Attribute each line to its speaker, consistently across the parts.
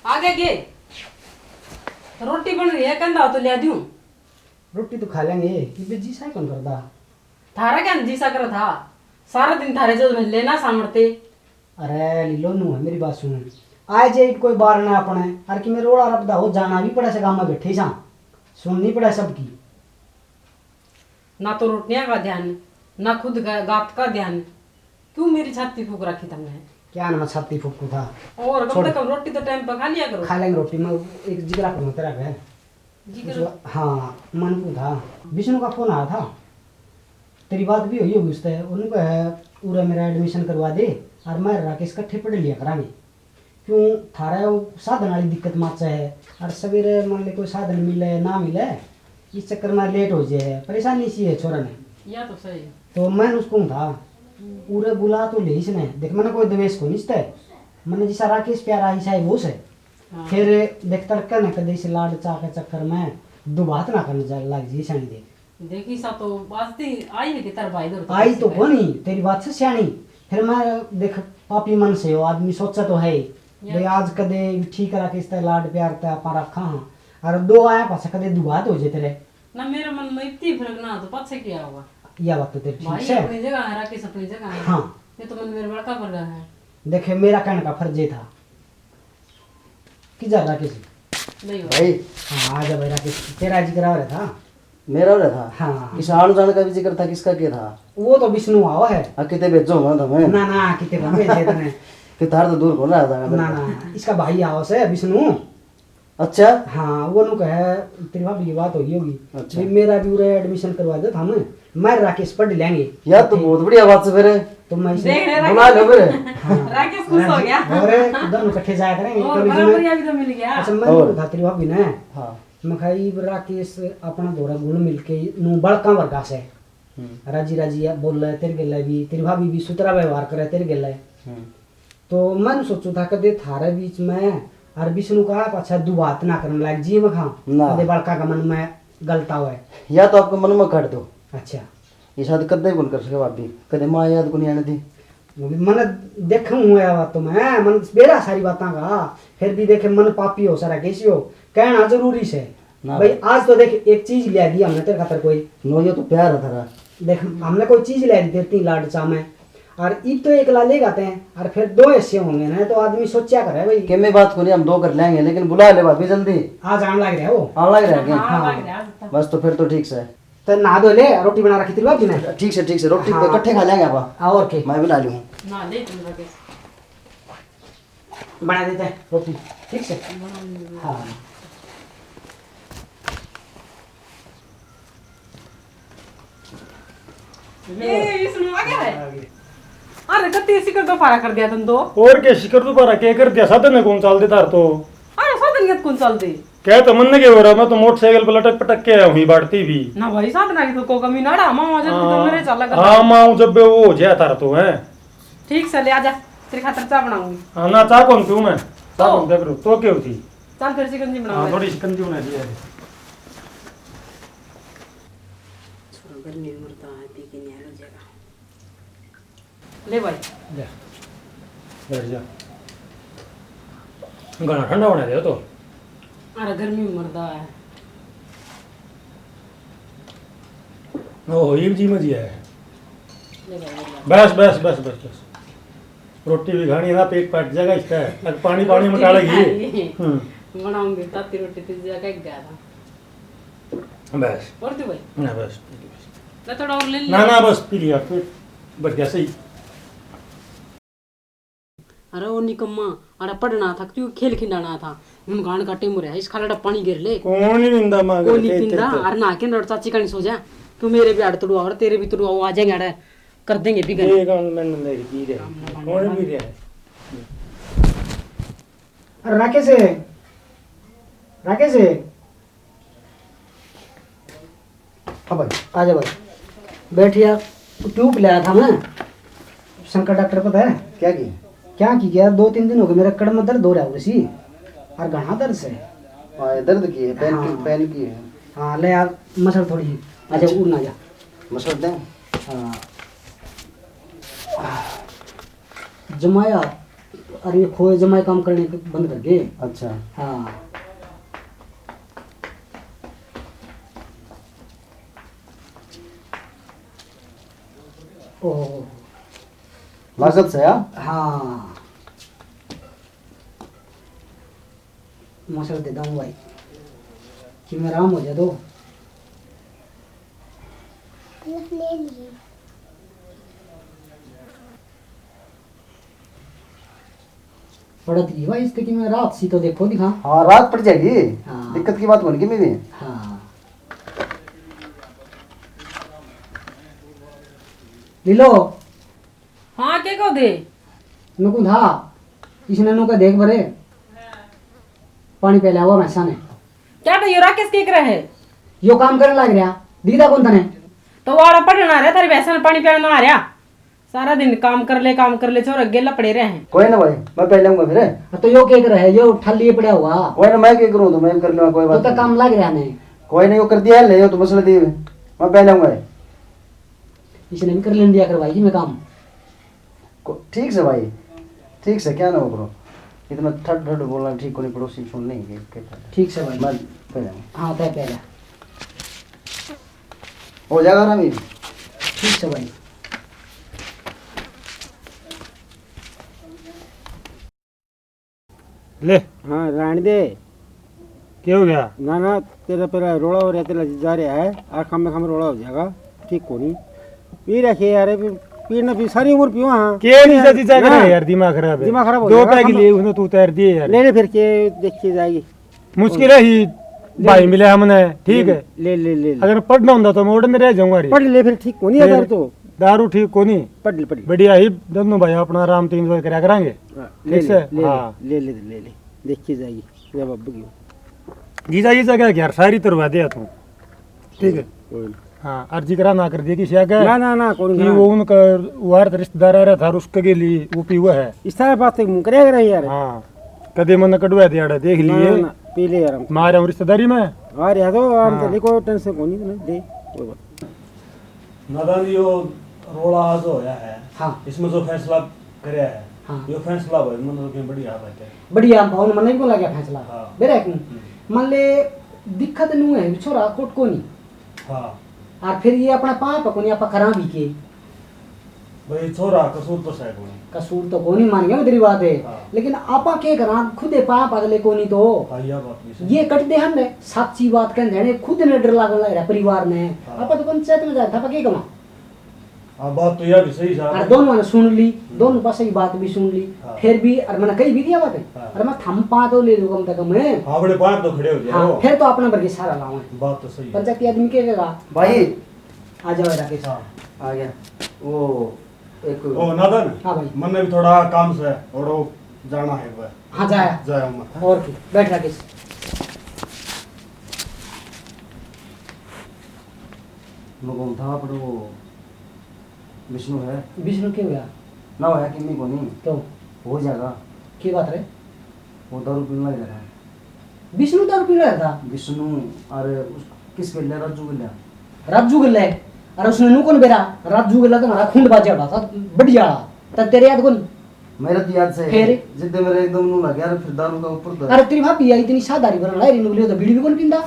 Speaker 1: आगे गे रोटी बन रही है कंधा तो ले दूं।
Speaker 2: रोटी तो खा लेंगे ये जी सा कौन करदा
Speaker 1: थारा क्या जी सा कर था सारा दिन थारे जो लेना सामर्थ्य।
Speaker 2: अरे लीलो नु है मेरी बात सुन आए जे कोई बार ना अपने अरे कि मेरे रोड़ा रबदा हो जाना भी पड़ा से गांव में बैठे सा सुननी पड़ा सबकी
Speaker 1: ना तो रोटियां का ध्यान ना खुद गात का ध्यान। क्यों मेरी छाती फूक रखी तुमने?
Speaker 2: क्या ना छाती फूकू था
Speaker 1: और कम से कम रोटी तो टाइम पर खा लिया करो।
Speaker 2: खा लेंगे रोटी मैं एक जिगरा करूँ तेरा घर हाँ मन को था विष्णु का फोन आया था तेरी बात भी हुई होगी उससे उन्होंने कहा पूरा मेरा एडमिशन करवा दे और मैं राकेश इकट्ठे पढ़ लिया करांगे क्यों थारा वो साधन वाली दिक्कत माचा है और सवेरे मान ले कोई साधन मिले ना मिले इस चक्कर में लेट हो जाए परेशानी सी है छोरा ने
Speaker 1: या तो सही
Speaker 2: तो मैं उसको था पूरे बुला तो ले इसने देख मैंने कोई द्वेष को निश्चय है मैंने जैसा राकेश प्यारा ही है वो से फिर देख तड़का न कदे से लाड चा के चक्कर में दो बात ना करने जा लग जी शानी देख
Speaker 1: देखी सा तो वास्ती आई है कि तेरे भाई इधर
Speaker 2: आई तो कोनी तेरी बात से सियानी फिर मैं देख पापी मन से हो आदमी सोचा तो है भाई आज कदे ठीक राकेश ते लाड प्यार ते आपा रखा हां और दो आया पाछा कदे दो बात हो जे तेरे
Speaker 1: ना मेरे मन में इतनी फर्क ना तो पाछे क्या होगा
Speaker 2: यह बात तो तेरी ठीक
Speaker 1: भाई
Speaker 2: है
Speaker 1: अपनी जगह है राकेश अपनी जगह है।
Speaker 2: हाँ
Speaker 1: ये तो मन मेरे बड़का पर रहा है।
Speaker 2: देखे मेरा कहने का फर्ज ये था कि जा राकेश
Speaker 1: नहीं
Speaker 3: भाई
Speaker 2: हाँ आजा भाई राकेश तेरा जिक्र हो रहा था
Speaker 3: मेरा हो रहा था
Speaker 2: हाँ
Speaker 3: किसान जान का भी जिक्र था किसका क्या था
Speaker 2: वो तो विष्णु आवा है
Speaker 3: कितने भेजो मैं तुम्हें
Speaker 2: ना ना कितने कम भेजे तने
Speaker 3: कि तार तो दूर कौन रहा था
Speaker 2: ना ना इसका भाई आओ से विष्णु
Speaker 3: अच्छा
Speaker 2: हाँ वो नु कहे तेरी भाभी की बात होगी
Speaker 3: अच्छा।
Speaker 2: भी मेरा भी उरे एडमिशन करवा दे था मैं राकेश पढ़ लेंगे
Speaker 3: यार तो बहुत बढ़िया बात से फिर
Speaker 2: तो मैं इसे
Speaker 1: देख रहे
Speaker 3: बुला लो फिर
Speaker 1: राकेश खुश हो गया
Speaker 2: और दोनों इकट्ठे जाया करेंगे
Speaker 1: और
Speaker 2: कभी
Speaker 1: बराबर भी तो मिल गया।
Speaker 2: अच्छा मैं
Speaker 3: और?
Speaker 2: था तेरी भाभी ने
Speaker 3: हाँ
Speaker 2: मैं खाई राकेश अपना दोरा गुण मिलके नु बड़का वर्गा से राजी राजी बोल रहे तेरे गेला भी तेरी भाभी भी सुतरा व्यवहार करे तेरे गेला तो मैं सोचू था कदे थारे बीच में और विष्णु कहा अच्छा दो बात ना करने लायक जी में खा
Speaker 3: ना।
Speaker 2: कदे बड़का का मन में गलता हुआ है
Speaker 3: या तो आपको मन में काट दो
Speaker 2: अच्छा
Speaker 3: ये शादी कदे कौन कर सके भाभी कदे माँ याद को नहीं आने दी
Speaker 2: वो भी मन देखूं हुआ बात तो मैं मन बेरा सारी बातें का फिर भी देखे मन पापी हो सारा कैसी हो कहना जरूरी से
Speaker 3: ना।
Speaker 2: भाई आज तो देख एक चीज ले दी हमने तेरे खातर कोई
Speaker 3: नो ये तो प्यार है थारा
Speaker 2: देख हमने कोई चीज ले दी देती लाड चा में और ईद तो एक ला ले गाते हैं और फिर दो ऐसे होंगे ना तो आदमी सोचा करे भाई
Speaker 3: कि मैं बात को नहीं हम दो कर लेंगे लेकिन बुला ले भाभी जल्दी
Speaker 2: आज आने लग रहा है वो
Speaker 3: आने लग रहा है क्या
Speaker 1: हाँ लग रहा है।
Speaker 3: बस तो फिर तो ठीक से
Speaker 2: तो नहा धो ले रोटी बना रखी थी भाभी ने
Speaker 3: ठीक से रोटी
Speaker 2: हाँ।
Speaker 3: इकट्ठे खा लेंगे आप
Speaker 2: और के
Speaker 3: मैं भी ला लूँ
Speaker 1: ना ले तुम राकेश
Speaker 2: बना देते हैं रोटी ठीक से हाँ
Speaker 1: ये विष्णु आ गया है। अरे कत्ती सिकर तो फाड़ा कर दिया तुम तो।
Speaker 4: और क्या शिकर दोबारा क्या कर दिया साधन ने कौन चाल देता तो
Speaker 1: अरे साधन के कौन चलते
Speaker 4: क्या तो मन के हो रहा मैं तो मोटरसाइकिल पर लटक पटक के आया हुई बांटती भी
Speaker 1: ना भाई साधन की तो को कमी ना डा मामा जब तो मेरे चला कर
Speaker 4: हाँ माँ जब वो हो जाया तारा तो है
Speaker 1: ठीक से ले आजा तेरे खातर चाय बनाऊंगी।
Speaker 4: हाँ ना चाह कौन पीऊँ मैं चाह कौन क्या करूँ तो क्यों थी
Speaker 1: चल फिर चिकन जी
Speaker 4: हाँ
Speaker 1: बनाऊंगा।
Speaker 4: थोड़ी शिकंजी बना दी है
Speaker 1: गर्मी मरता है पी के नहीं हो जाएगा। ले भाई
Speaker 4: ले, बैठ जा गाना ठंडा होने दे तो
Speaker 1: अरे गर्मी में मरता है।
Speaker 4: ओ एक जी में जी है
Speaker 1: ले भाई ले भाई।
Speaker 4: बस बस बस बस बस रोटी भी खानी है ना पेट पट जाएगा इसका अब पानी पानी में डालेगी
Speaker 1: बनाऊंगी ताती रोटी तुझे जगह गया था
Speaker 4: बस
Speaker 1: और तू भाई
Speaker 4: ना बस
Speaker 1: ले थोड़ा और ले ले।
Speaker 4: ना ना बस पी लिया फिर बच गया सही
Speaker 1: अरे वो निकम्मा अरे पढ़ना था क्यों खेल खिलाना था उन गान काटे मुरे इस खाला पानी गिर ले
Speaker 4: कौन ही निंदा मांग
Speaker 1: कोई नहीं पिंदा अरे ना के नड़ चाची का नहीं सो जा तू मेरे भी आड़ तड़ुआ और तेरे भी तड़ुआ आ जाएंगे अरे कर देंगे बिगन
Speaker 4: ये कौन मैंने नहीं पी रहा कौन पी रहा है
Speaker 2: अरे राकेश हाँ भाई आजा भाई बैठिया ट्यूब ले आया था मैं शंकर डॉक्टर पता है
Speaker 3: क्या की
Speaker 2: गया 2-3 दिन हो गए मेरे कड़ में दर्द हो रहा है उसी और घना दर्द से
Speaker 3: दर्द की है पैन की
Speaker 2: हाँ।
Speaker 3: पैन की है
Speaker 2: हाँ ले यार मसल थोड़ी आजा
Speaker 3: अच्छा।
Speaker 2: उड़ना जा
Speaker 3: मसल दें
Speaker 2: हाँ जमाया और ये खोए जमाए काम करने बंद कर गए।
Speaker 3: अच्छा
Speaker 2: हाँ ओह
Speaker 3: लागत से यार।
Speaker 2: हाँ मसर दे दूँ भाई कि मैं आराम हो जाए तो पड़ा थी भाई इसके कि मैं रात सी तो देखो दिखा।
Speaker 3: हाँ रात पड़ जाएगी।
Speaker 2: हाँ।
Speaker 3: दिक्कत की बात बन गई मेरी।
Speaker 2: हाँ लीलो
Speaker 1: हाँ क्या कहो दे
Speaker 2: नुकु था इसने नुका देख बरे पानी पहले हुआ भैंसा ने
Speaker 1: क्या तो ये राकेश के रहा है
Speaker 2: यो काम करने लग रहा दीदा कौन तने
Speaker 1: तो वाड़ा पढ़ना रहा तारी भैंसा में पानी पिलाना आ रहा सारा दिन काम कर ले छोरा गेला पड़े रहे हैं।
Speaker 3: कोई ना भाई मैं पहले आऊंगा फिर।
Speaker 2: तो यो क्या कर रहा है यो उठा लिए पड़ा हुआ
Speaker 3: कोई ना मैं क्या करूँ तो मैं कर लूँगा कोई बात
Speaker 2: तो
Speaker 3: नहीं।
Speaker 2: काम लग रहा है
Speaker 3: कोई नहीं वो कर दिया है ले तो मसला दी मैं पहले आऊंगा।
Speaker 2: इसने भी कर लेने दिया करवाई मैं काम।
Speaker 3: ठीक से भाई ठीक से क्या ना वो करो इतना ठड ठड बोलना ठीक को नहीं पड़ोसी सुन नहीं
Speaker 2: ठीक से भाई
Speaker 3: मैं पहले आऊंगा।
Speaker 2: हाँ तय पहले
Speaker 3: हो जाएगा ना मेरी।
Speaker 2: ठीक से भाई
Speaker 4: ले
Speaker 5: हाँ रहने दे।
Speaker 4: क्या हो गया?
Speaker 5: ना ना तेरा पेरा रोड़ा हो रहा तेरा जा रहा है और खम में खम रोड़ा हो जाएगा ठीक को नहीं पी रखे यार पीना पी सारी उम्र पियो। हाँ
Speaker 4: क्या नहीं जाती जा रहा है यार दिमाग खराब है।
Speaker 5: दिमाग खराब हो
Speaker 4: दो
Speaker 5: जाएगा,
Speaker 4: पैक
Speaker 5: हम-
Speaker 4: लिए उसने तू तैर दिए यार।
Speaker 5: ले ले फिर के देखी जाएगी।
Speaker 4: मुश्किल है ही भाई मिले हमने ठीक है।
Speaker 5: ले ले ले ले।
Speaker 4: अगर पढ़ना होता तो मैं ओड में रह जाऊंगा रे।
Speaker 5: पढ़ ले फिर ठीक को नहीं
Speaker 4: फिर-
Speaker 5: अगर तो
Speaker 4: दारू ठीक को नहीं
Speaker 5: पढ़ ले पढ़ ले।
Speaker 4: बढ़िया ही दोनों भाई अपना आराम तो एंजॉय करा करेंगे।
Speaker 5: हाँ, ले
Speaker 4: ठीक
Speaker 5: ले
Speaker 4: से?
Speaker 5: ले
Speaker 4: हाँ।
Speaker 5: ले ले ले ले देखी जाएगी जब अब की
Speaker 4: जीजा जीजा क्या यार सारी तरवा दिया तू ठीक है।
Speaker 5: कोई नहीं।
Speaker 4: हाँ अर्जी करा ना कर दिया कि क्या
Speaker 5: ना ना ना कोई
Speaker 4: कि
Speaker 5: नहीं।
Speaker 4: वो उनका वार रिश्तेदार आ रहा था और उसके लिए वो पी हुआ है।
Speaker 5: इस तरह बात मुँह करेगा नहीं यार।
Speaker 4: हाँ कदे मन कटवा दिया देख
Speaker 5: ना,
Speaker 4: लिए
Speaker 5: ना, पी ले यार हम
Speaker 4: मारे हम रिश्तेदारी में।
Speaker 5: और यार तो हम
Speaker 4: हाँ।
Speaker 5: तो कोई टेंशन को नहीं दे कोई बात।
Speaker 6: नादान यो रोड़ा जो होया है
Speaker 2: हाँ
Speaker 6: इसमें जो फैसला करया है
Speaker 2: हाँ
Speaker 6: यो फैसला भाई मतलब कि बढ़िया बात है।
Speaker 2: बढ़िया भाव मन नहीं को लगा फैसला
Speaker 6: हाँ।
Speaker 2: बेरा क्यों मान ले दिक्कत नू है छोरा कोट को नहीं
Speaker 6: हाँ
Speaker 2: और फिर ये अपना पाप को नहीं आप करा भी के
Speaker 6: भाई छोरा कसूर तो शायद नहीं।
Speaker 2: कसूर तो को नहीं मान गया तेरी बात है
Speaker 6: हाँ।
Speaker 2: लेकिन आपा के करा खुदे पाप अगले को नहीं तो
Speaker 6: हाँ यह बात भी सही।
Speaker 2: ये कट दे हम ने सच्ची बात कहने देने खुद ने डर लागल लग रहा परिवार ने
Speaker 6: हाँ।
Speaker 2: आपा तो पंचायत में जाता के कमा
Speaker 6: हाँ बात तो यह भी सही
Speaker 2: और
Speaker 6: साहब।
Speaker 2: दोनों ने सुन ली दोनों पास की बात भी सुन ली
Speaker 6: हाँ।
Speaker 2: फिर भी और मैंने कही भी दिया बात है
Speaker 6: हाँ।
Speaker 2: और मैं थम पा तो ले लूँ कम से कम है
Speaker 6: हाँ बड़े पाइप तो खड़े हो गए
Speaker 2: हाँ
Speaker 6: वो।
Speaker 2: फिर तो अपना भर के सारा लाऊं
Speaker 6: बात तो सही है।
Speaker 2: पंचायती आदमी के कहेगा
Speaker 3: भाई
Speaker 2: आ जाओ राकेश
Speaker 6: हाँ
Speaker 3: आ गया वो एक
Speaker 6: ओ नादन
Speaker 2: हाँ भाई
Speaker 6: मन भी थोड़ा काम से और वो जाना है वह
Speaker 2: हाँ जाया
Speaker 6: जाया मैं।
Speaker 2: और की बैठ राकेश
Speaker 3: मैं था पर वो विष्णु है
Speaker 2: विष्णु क्यों गया
Speaker 3: ना होया कि नहीं को नहीं
Speaker 2: तो
Speaker 3: हो जाएगा।
Speaker 2: की बात रहे
Speaker 3: वो दारू पीने लग रहा है
Speaker 2: विष्णु दारू पी रहा था
Speaker 3: विष्णु और किस गल्ला राजू गल्ला
Speaker 2: राजू गल्ला है और उसने नु कौन बेरा राजू गल्ला तो हमारा खूंड बाजा उड़ा था बढ़िया तब तेरे याद कौन
Speaker 3: मेरा तो याद से
Speaker 2: फिर?
Speaker 3: जिद्दे मेरे एकदम नू लग गया और फिर दारू का ऊपर तो
Speaker 2: अरे तेरी भाभी आई इतनी सादारी बना लाई रिनु लियो तो बीड़ी भी कौन पींदा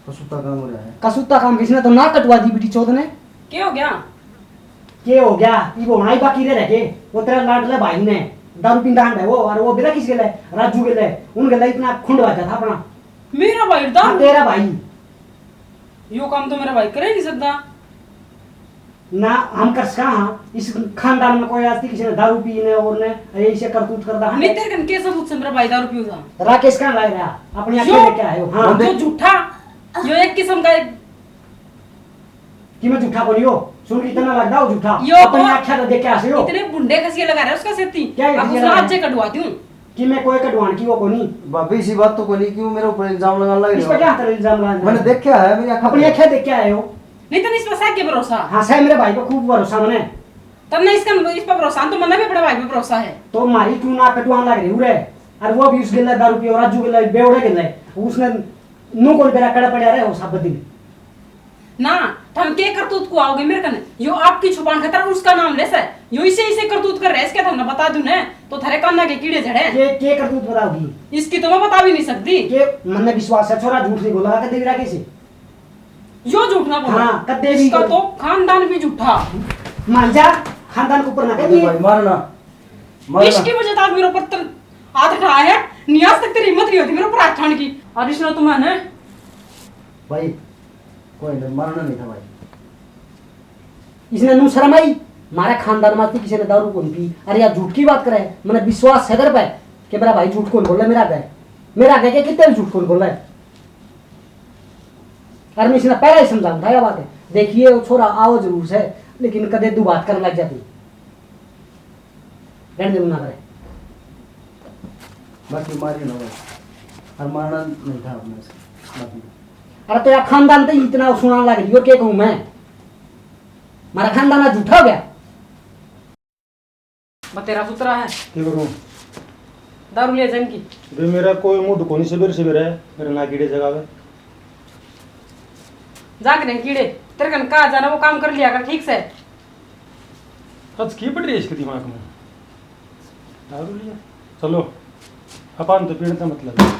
Speaker 3: पसुता काम हो रहा है।
Speaker 2: कसुत्ता काम किसने तो ना कटवा दी बेटी चौथ ने
Speaker 1: क्या हो गया
Speaker 2: के हो गया ये वो हमारी बाकी रह के वो तेरा लाडला भाई ने दारू पींदा है वो और वो बेरा किस गले राजू गले उन गले इतना खुंड बाजा था अपना
Speaker 1: मेरा भाई
Speaker 2: हाँ,
Speaker 1: दारू
Speaker 2: तेरा भाई
Speaker 1: यो काम तो मेरा भाई करे नहीं सकता।
Speaker 2: ना हम कर सका हाँ इस खानदान में कोई आज तक किसी ने दारू पीने और ने ऐसे करतूत करता
Speaker 1: नहीं तेरे कन के सबूत से मेरा भाई दारू पियो था
Speaker 2: राकेश कहाँ लग रहा अपनी आंखें
Speaker 1: क्यों?
Speaker 2: लेके आए हो हाँ
Speaker 1: जो झूठा यो एक किस्म का
Speaker 2: कि मैं झूठा बोली हो सुन के इतना लगता हो झूठा
Speaker 1: यो
Speaker 2: अपनी
Speaker 1: तो-
Speaker 2: आंखें तो देख के आसे हो
Speaker 1: इतने बुंडे खसिए लगा रहा है उसका सेती
Speaker 2: क्या
Speaker 1: अब
Speaker 2: खसिया
Speaker 1: उसने
Speaker 2: लगा
Speaker 1: हाथ से कटवाती हूँ।
Speaker 2: कि मैं कोई कटवान की वो को नहीं
Speaker 3: भाभी इसी बात तो को नहीं क्यों मेरे ऊपर इल्जाम लगाने लग
Speaker 2: इस
Speaker 3: रहे
Speaker 2: पर
Speaker 3: हो?
Speaker 2: क्या तरह इल्जाम लगाना
Speaker 3: मैंने देखा है मेरी आंखों
Speaker 2: अपनी
Speaker 3: में।
Speaker 2: आंखें देख के आए हो
Speaker 1: नहीं तो इस पर साथ के भरोसा
Speaker 2: हाँ सही मेरे भाई को खूब भरोसा मैंने
Speaker 1: तब ना इसका इस पर भरोसा तो मना भी बड़ा भाई पे भरोसा है।
Speaker 2: तो मारी क्यों ना कटवान लग रही उरे और वो भी उस गिल्ला दारू पियो राजू गिल्ला बेवड़े गिल्ला उसने नु कोन बेरा कड़ा पड़ा रहे हो सब दिन
Speaker 1: ना थम के करतूत को आओगे मेरे कने यो आपकी छुपान खतर उसका नाम ले से यो इसे इसे करतूत कर रहे इसके थमने बता दूं ने तो थारे कान्ना के कीड़े झड़े
Speaker 2: के करतूत बताओगी?
Speaker 1: इसकी तो मैं बता भी नहीं सकती
Speaker 2: के मन में विश्वास है छोरा झूठ नहीं बोला कदे भी राके से
Speaker 1: यो झूठ ना बोलो
Speaker 2: हाँ, कद्दे भी
Speaker 1: इसका तो खानदान भी झूठा
Speaker 2: मान जा खानदान के ऊपर ना
Speaker 3: अरे
Speaker 2: करिए।
Speaker 3: भाई मारना मारना
Speaker 1: इसकी वजह से मेरे ऊपर हाथ उठाया है नियाज तक तेरी हिम्मत नहीं होती मेरे ऊपर हाथ उठाने की और इसने तुम्हें
Speaker 3: भाई कोई नहीं, मारना नहीं था भाई।
Speaker 2: इसने नु शर्म आई मारे खानदान में किसी ने दारू कौन पी। अरे यार झूठ की बात करे मैंने विश्वास है तेरे पे कि मेरा भाई झूठ कौन बोल रहा है मेरा आगे के कितने झूठ कौन बोल रहा है। अरे मैं इसने पहले ही समझाऊं था ये बात है। देखिए वो छोरा आओ जरूर से लेकिन कदे दू बात करने लग जाती रहने दे ना करे।
Speaker 3: बाकी मारी ना भाई, और मारना नहीं था अपने से बाकी।
Speaker 2: अरे तो यार खानदान तो इतना सुनाने लग रही और क्या कहूं मैं हमारा खानदान आज झूठा हो गया।
Speaker 1: बतेरा सुतरा है
Speaker 4: क्या करूँ?
Speaker 1: दारू ले जान की
Speaker 4: भाई मेरा कोई मूड को नहीं सवेरे है मेरे ना कीड़े जगावे।
Speaker 1: जाग रहे कीड़े तेरे कन कहा जाना वो काम कर लिया कर ठीक से।
Speaker 4: आज की पड़ रही है इसके दिमाग में? दारू लिया चलो अपान तो पीने का मतलब है।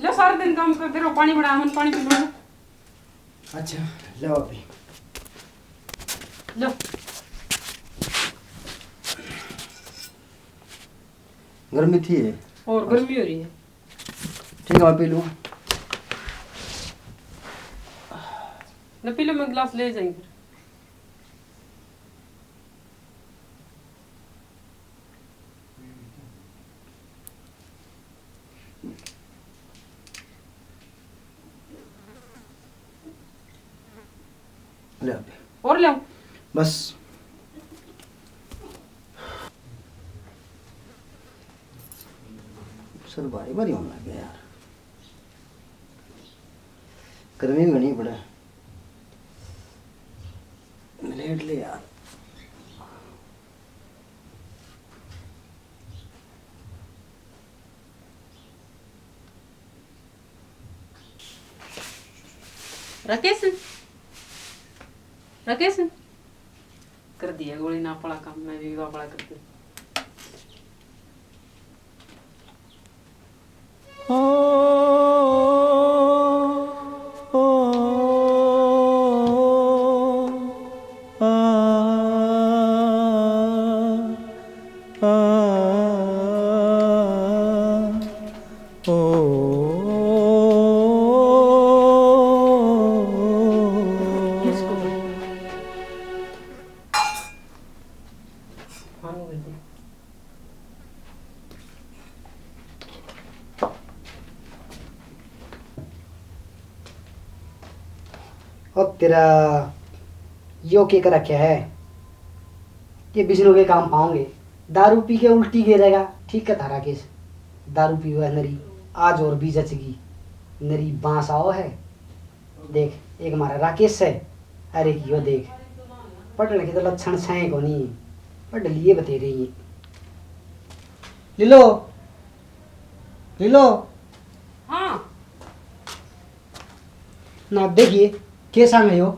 Speaker 1: लो सारा दिन काम करते रहो पानी बड़ा मन पानी पी लो
Speaker 3: अच्छा लो अभी
Speaker 1: लो
Speaker 3: गर्मी थी है
Speaker 1: और गर्मी हो रही है
Speaker 3: ठीक है मैं पी लूँ।
Speaker 1: लो पी लो मैं गिलास ले जाएंगे
Speaker 3: ले अभी
Speaker 1: और ले
Speaker 3: बस सर भारी भारी होने लग गया यार, गर्मी भी नहीं पड़ा लेट ले यार।
Speaker 1: राकेश राकेश कर दिया गोली ना पड़ा काम मैं भी पड़ा करती किसको हाँ बोल दे
Speaker 2: अब तेरा यो के कर रखे है कि बिजनों के काम पाओगे दारू पी के उल्टी गिरेगा ठीक है थारा केस दारू पी हुआ नरी आज और भी जचगी नरी बांस आओ है देख एक हमारा राकेश है अरे यो देख पढ़ने के तो लक्षण छाए को नहीं पढ़ लिए बते रही है ले लो
Speaker 1: हाँ
Speaker 2: ना देखिए के सांगे हो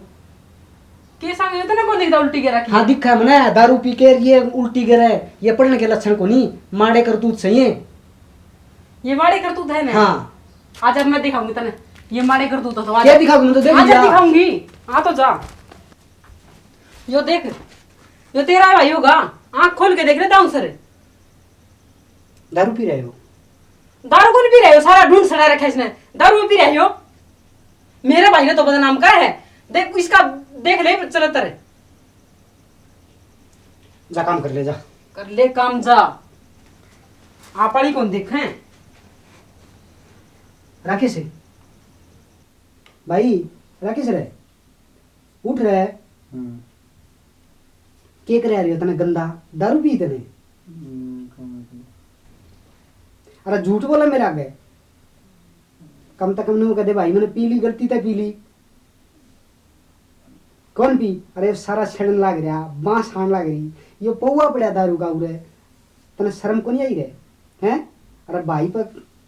Speaker 1: के संग ये तो ना कौन दिखता उल्टी के रखी
Speaker 2: हाँ दिखा मना दारू पी के ये उल्टी गिरा है ये पढ़ने के लक्षण को नहीं माड़े करतूत सही है
Speaker 1: ये माड़े कर तू है ना
Speaker 2: हाँ
Speaker 1: आज अब मैं दिखाऊंगी तने ये माड़े कर तू तो आज
Speaker 2: क्या दिखाओगे मैं तो देख
Speaker 1: आज
Speaker 2: लिया
Speaker 1: दिखाऊंगी आ तो जा यो देख यो तेरा भाई होगा आंख खोल के देख ले दाऊ सर
Speaker 2: दारू पी रहे हो
Speaker 1: दारू को नहीं पी रहे हो सारा ढूंढ सड़ा रखा है इसने दारू में पी रहे हो मेरे भाई ने तो बदनाम करा है देख इसका देख ले चल तेरे
Speaker 2: जा काम कर ले जा
Speaker 1: कर ले काम जा आपड़ी कौन देखे
Speaker 2: राकेश है भाई राकेश रे उठ रहे के करे रही हो तने गंदा दारू पी तने अरे झूठ बोला मेरे आगे कम तक कम कहते भाई मैंने पी ली गलती तो पी ली कौन पी अरे सारा छेड़न लाग रहा बांस खान लाग रही ये पौवा पड़ा दारू का उरे तने शर्म को नहीं आई रहे हैं अरे भाई पर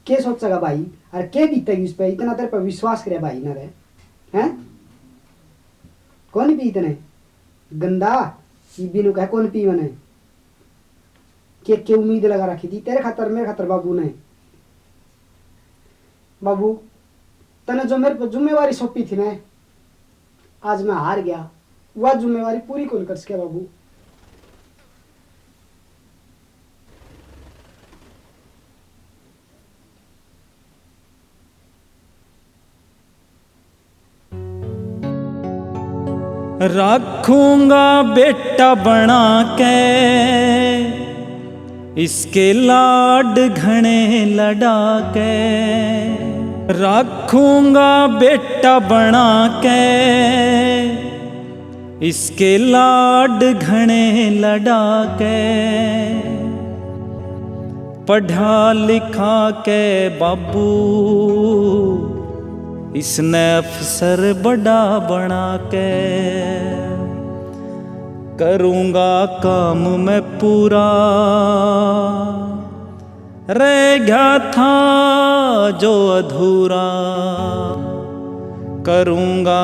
Speaker 2: के सोचेगा भाई अरे के बीतेगी उस पर इतना तेरे पर विश्वास करे भाई ना रहे हैं कौन पी इतने गंदा बिनु कह कौन पी मैंने के उम्मीद लगा रखी थी तेरे खातर मेरे खातर बाबू ने बाबू तने जो मेरे पर जिम्मेवारी सौंपी थी ना आज मैं हार गया वह जिम्मेवारी पूरी कौन कर सके बाबू
Speaker 7: रखूंगा बेटा बना के इसके लाड घने लड़ा के रखूंगा बेटा बना के इसके लाड घने लड़ा के पढ़ा लिखा के बाबू इसने अफसर बड़ा बना के करूँगा काम मैं पूरा रह गया था जो अधूरा करूँगा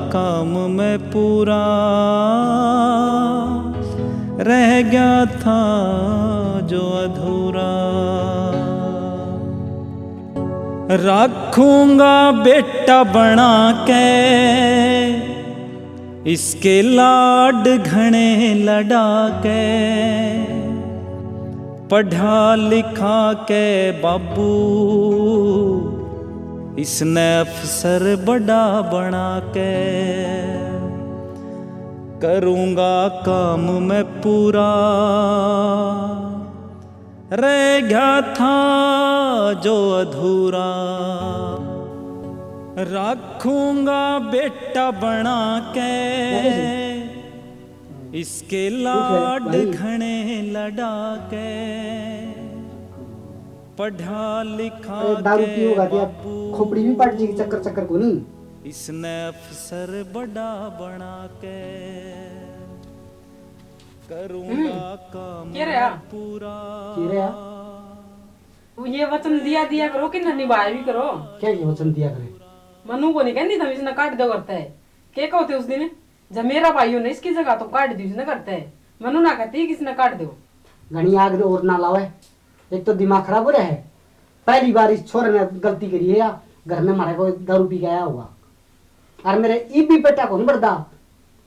Speaker 7: काम मैं पूरा रह गया था जो अधूरा रखूंगा बेटा बना के इसके लाड घने लड़ा के पढ़ा लिखा के बाबू इसने अफसर बड़ा बना के करूँगा काम मैं पूरा रह गया था जो अधूरा रखूंगा बेटा बना के इसके लाड घने लड़ा के पढ़ा लिखा
Speaker 2: दारू पीओगा दिया खोपड़ी भी पट जाएगी चक्कर चक्कर को नहीं
Speaker 7: इसने अफसर बड़ा बना के करूँगा काम पूरा
Speaker 1: वो ये वचन दिया दिया करो कि ना निभाया भी करो
Speaker 2: क्या ये वचन दिया करे
Speaker 1: मनु को नहीं कहती था इसने काट दो करता है क्या कहते उस दिन जब मेरा भाई हो ना इसकी जगह तो काट दी उसने करता है मनु ना कहती किसने काट दो
Speaker 2: घनी आग दे और ना लावे एक तो दिमाग खराब हो रहा है पहली बार इस छोरे ने गलती करी है या घर में हमारे को दारू पी गया होगा और मेरे ई भी बेटा को नहीं बढ़ता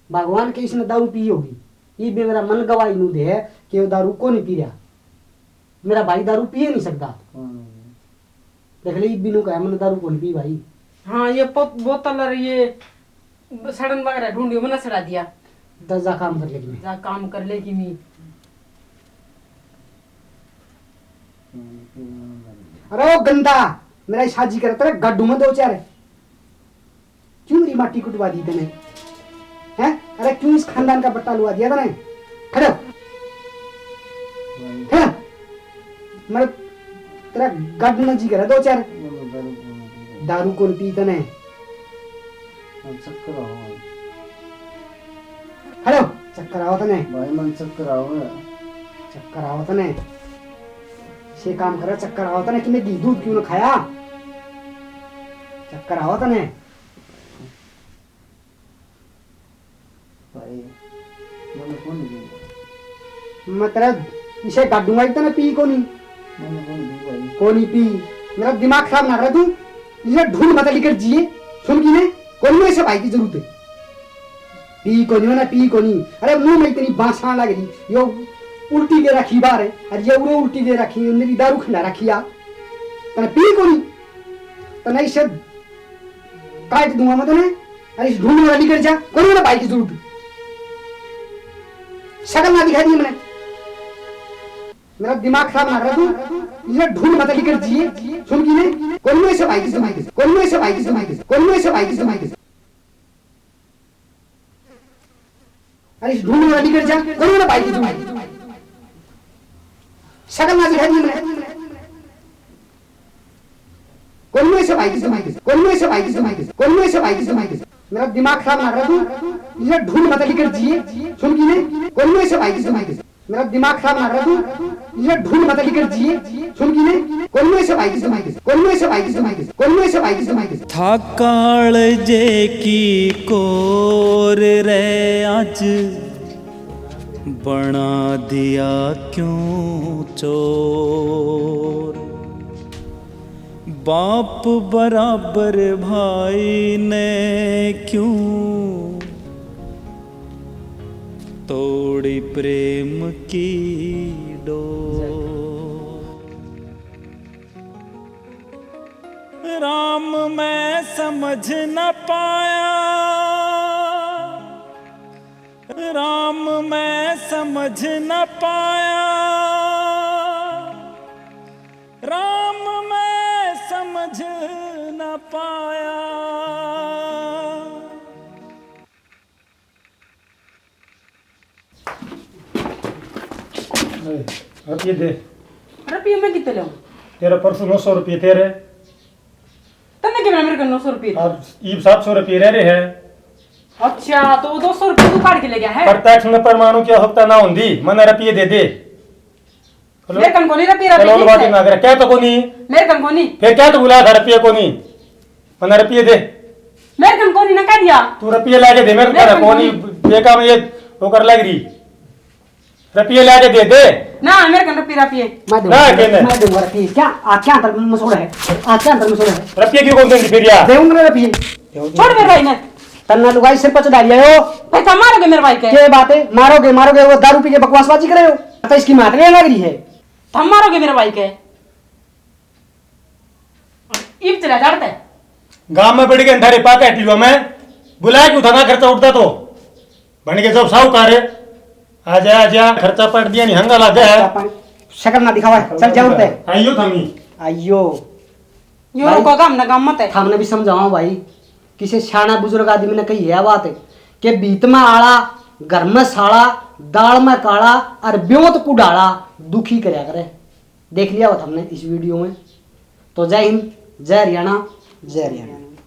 Speaker 2: भगवान के इसने दारू पी होगी ये भी मेरा मन गवाही नू दे कि वो दारू को नहीं पी रहा मेरा भाई दारू पिए नहीं सकता देख ले बिनु कहा मैंने दारू को नहीं पी भाई
Speaker 1: हाँ ये बोतल और ये सड़न वगैरह ढूंढियो मैंने सड़ा दिया
Speaker 2: दर्जा काम कर लेगी
Speaker 1: जा काम कर लेगी मी
Speaker 2: अरे ओ गंदा मेरा शादी करे तेरे गड्ढू में दो चार क्यों मेरी माटी कुटवा दी तने हैं अरे क्यों इस खानदान का बट्टा लुआ दिया तने खड़ो है मैं तेरा गड्ढू में जी करे दो चार दारू कौन पी तने हेलो चक्कर आओ तने
Speaker 3: भाई मन चक्कर
Speaker 2: आओ तने से काम करे चक्कर आओ तने कि घी दूध क्यों ना खाया चक्कर आओ तने
Speaker 3: भाई मैंने कौन दी
Speaker 2: मैं तेरा इसे गाड़ूंगा इतना पी कोनी
Speaker 3: मैंने कौन दी भाई
Speaker 2: कोनी पी मेरा दिमाग खराब ना कर तू ये ढूंढ मत लेकर जिए सुन की ने कोई में ऐसे भाई की जरूरत है पी कोनी ना पी कोनी अरे मुंह में इतनी बांसना लग रही यो उल्टी दे रखी बार है और ये उरो उल्टी दे रखी मेरी दारू खिला रखी आ तने पी कोनी तने इसे काट दूंगा मैं तने अरे इस ढूंढ वाली कर जा कोई ना भाई की जरूरत शक्ल ना दिखाई दी मैंने मेरा दिमाग खराब ना कर तू ये ढूंढ मत लेकर जिए सुन की ने कोई में ऐसे भाई की जमाई कोई में ऐसे भाई की जमाई कोई में ऐसे भाई की जमाई अरे इस ढूंढने वाली कर जा करो ना भाई की तुम शक्ल ना दिखाई नहीं कौन में से भाई की समाई कौन में से भाई की समाई कौन में से भाई की समाई मेरा दिमाग खराब ना कर तू ये ढूंढ मत लेकर जिए सुन की नहीं कौन में से भाई की समाई मेरा दिमाग खराब ना कर तू ये ढूंढ मत लेकर जिए सुन की नहीं कौन में से भाई की समाई कौन में से भाई की समाई कौन में से भाई की समाई
Speaker 7: था काळजे की कोर रे आज बना दिया क्यों चोर बाप बराबर भाई ने क्यों तोड़ी प्रेम की डोर राम मैं समझ न पाया राम मैं समझ न पाया राम मैं समझ न पाया
Speaker 4: रुपये दे
Speaker 1: रुपये मैं कितने लाऊं
Speaker 4: तेरा परसों 900 रुपये तेरे
Speaker 1: तन्ने के मेरे को 900 रुपये
Speaker 4: और ईब 700 रुपये रह रहे हैं
Speaker 1: अच्छा तो 200 रुपये तू काट के ले गया है
Speaker 4: प्रत्यक्ष में परमाणु की हफ्ता ना होंगी मना रुपये दे दे
Speaker 1: मेरे कन को नहीं रुपये
Speaker 4: चलो बात ना करे क्या तो कोनी
Speaker 1: मेरे कन को नहीं
Speaker 4: फिर क्या तो बुलाया था रुपये कोनी मना रुपये दे
Speaker 1: मेरे कन को नहीं ना कह दिया
Speaker 4: तू रुपये लाके दे मेरे तेरा कोनी बेका में ये होकर लग रही रुपये लाके दे दे
Speaker 1: ना मेरे कन रुपये
Speaker 2: मैं दूंगा रुपये क्या क्या अंदर मसोड़ा है क्या अंदर मसोड़ा है
Speaker 4: रुपये क्यों कौन देंगे फिर यार
Speaker 2: देऊंगा रुपये
Speaker 1: छोड़ मेरे भाई ने
Speaker 2: तन्ना लुगाई सिर पर चढ़ा लिया हो
Speaker 1: भाई तुम मारोगे मेरे भाई के
Speaker 2: क्या बात है मारोगे मारोगे वो दारू पी के बकवासबाजी कर रहे हो तो इसकी मातरे लग रही है
Speaker 1: तुम मारोगे मेरे भाई के ईब चला जाता है
Speaker 4: गांव में बढ़ के अंधारे पाका हटी हुआ मैं बुलाया क्यों था ना खर्चा उठता तो बन के सब साहूकार है आजा खर्चा पट दिया नहीं हंगा लगा है
Speaker 2: शक्ल ना दिखावा चल जरूरत है
Speaker 4: आइयो थमी
Speaker 2: आइयो
Speaker 1: यो को काम ना काम मत है
Speaker 2: हमने भी समझाओ भाई किसी शाना बुजुर्ग आदमी ने कही है बात कि बीत में आड़ा घर में साड़ा दाल में काला और ब्योत कुडाला दुखी करया करे देख लिया होता हमने इस वीडियो में तो जय हिंद जय हरियाणा जय हरियाणा।